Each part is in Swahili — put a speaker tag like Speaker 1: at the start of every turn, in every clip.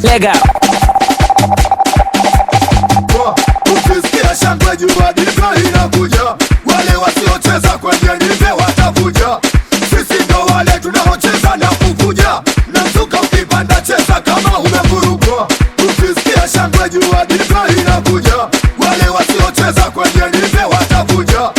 Speaker 1: Legal.
Speaker 2: Ukisikia shangwe jua diva inakuja, wale wasiocheza kwenye nive watavuja. Sisi ndo wale tunaocheza na kuvuja, na mzuka ukipanda cheza kama umevurugwa. Ukisikia shangwe jua diva inakuja, wale wasiocheza kwenye nive watavuja.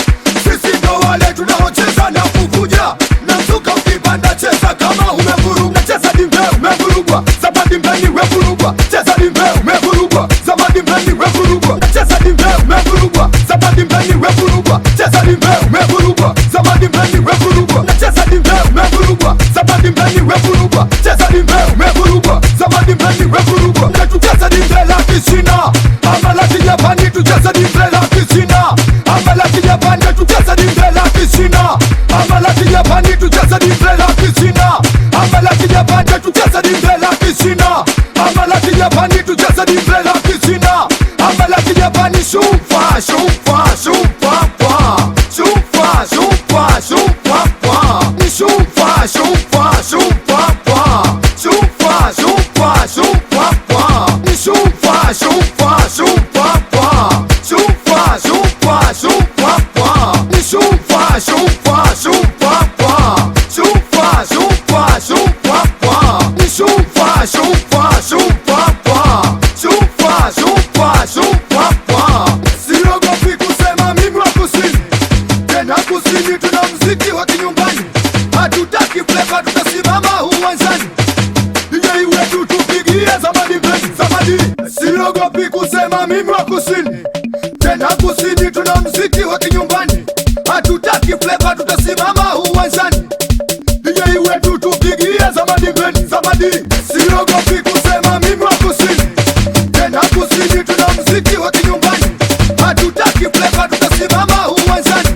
Speaker 2: Sisi ndo wale tunaocheza na kuvuja, na mzuka ukipanda cheza kama umevurugwa. Cheza dimbe umevurugwa, zabadi mbeni wevurugwa. Cheza dimbe umevurugwa, zabadi mbeni wevurugwa. Cheza dimbe umevurugwa, zabadi mbeni wevurugwa. Cheza dimbe umevurugwa, zabadi mbeni wevurugwa. Cheza dimbe umevurugwa, zabadi mbeni wevurugwa. Cheza dimbe umevurugwa, zabadi mbeni wevurugwa. Tucheza dimbe la Kichina ama la Kijapani, tucheza dimbe la Kichina ama la Kijapani, tucheza dimbe la Kichina ama la Kijapani, tucheza dimbe la Kichina ama la Kijapani, tucheza dimbe la Kichina ama la Kijapani, tucheza dimbe la Kichina ama la Kijapani. Shumfa shumfa shumfa kwa shumfa shumfa shumfa kwa ni shumfa shumfa shumfa kwa shumfa shumfa shumfa kwa ni shumfa shumfa shumfa kwa shumfa shumfa shumfa kwa ni shumfa shumfa shumfa kwa shumfa shumfa shumfa kwa ni shumfa shumfa shumfa kwa shumfa shumfa shumfa kwa. Siogopi kusema mimi wa kusini, tena kusini tuna mziki wa kinyumbani. Hatutaki flavor, tutasimama uwanjani. DJ wetu tupigie zabadi mbeni zabadi. Siogopi kusema mimi wa kusini, tena kusini tuna mziki wa kinyumbani. Hatutaki flavor, tutasimama uwanjani. DJ wetu tupigie zabadi mbeni zabadi. Siogopi kusema mimi wa kusini, tena kusini tuna mziki wa kinyumbani. Hatutaki flavor, tutasimama uwanjani.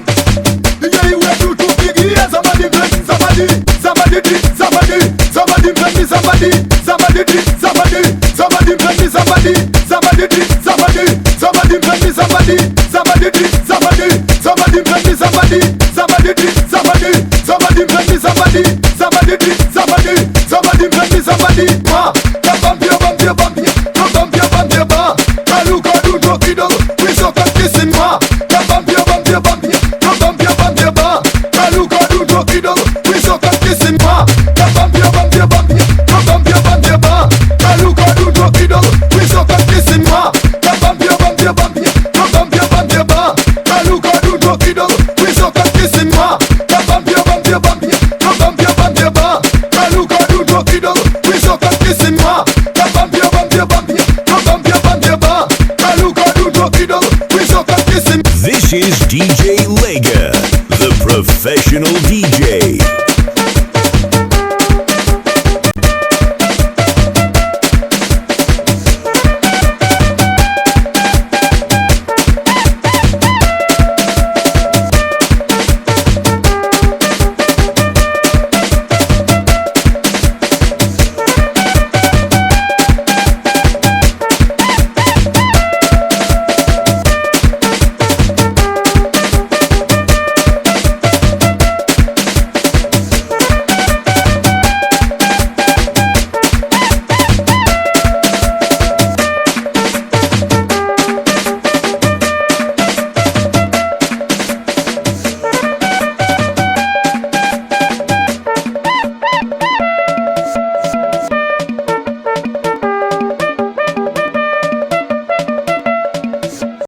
Speaker 2: DJ wetu tupigie zabadi mbeni zabadi. Zabadi zabadi zabadi mbeni zabadi. Zabadi zabadi zabadi mbeni zabadi. Zabadi zabadi zabadi mbeni zabadi. Zabadi zabadi zabadi mbeni zabadi. Zabadi zabadi zabadi mbeni zabadi. Zabadi zabadi zabadi mbeni zabadi. Ma kabambia bambia bambia kabambia bambia ba kaluka dundo kidogo mwisho kakisi. Ma kabambia bambia bambia kabambia bambia ba kaluka dundo kidogo mwisho kakisi. Ma kabambia bambia bambia kabambia bambia ba kaluka dundo kidogo mwisho kakisi. Ma kabambia bambia bambia kabambia bambia ba kaluka dundo kidogo mwisho kakisi. Ma kabambia bambia bambia kabambia bambia ba kaluka dundo kidogo mwisho kakisi. Ma kabambia bambia bambia kabambia bambia ba kaluka dundo kidogo mwisho kakisi.
Speaker 3: This is DJ Lega, the professional DJ.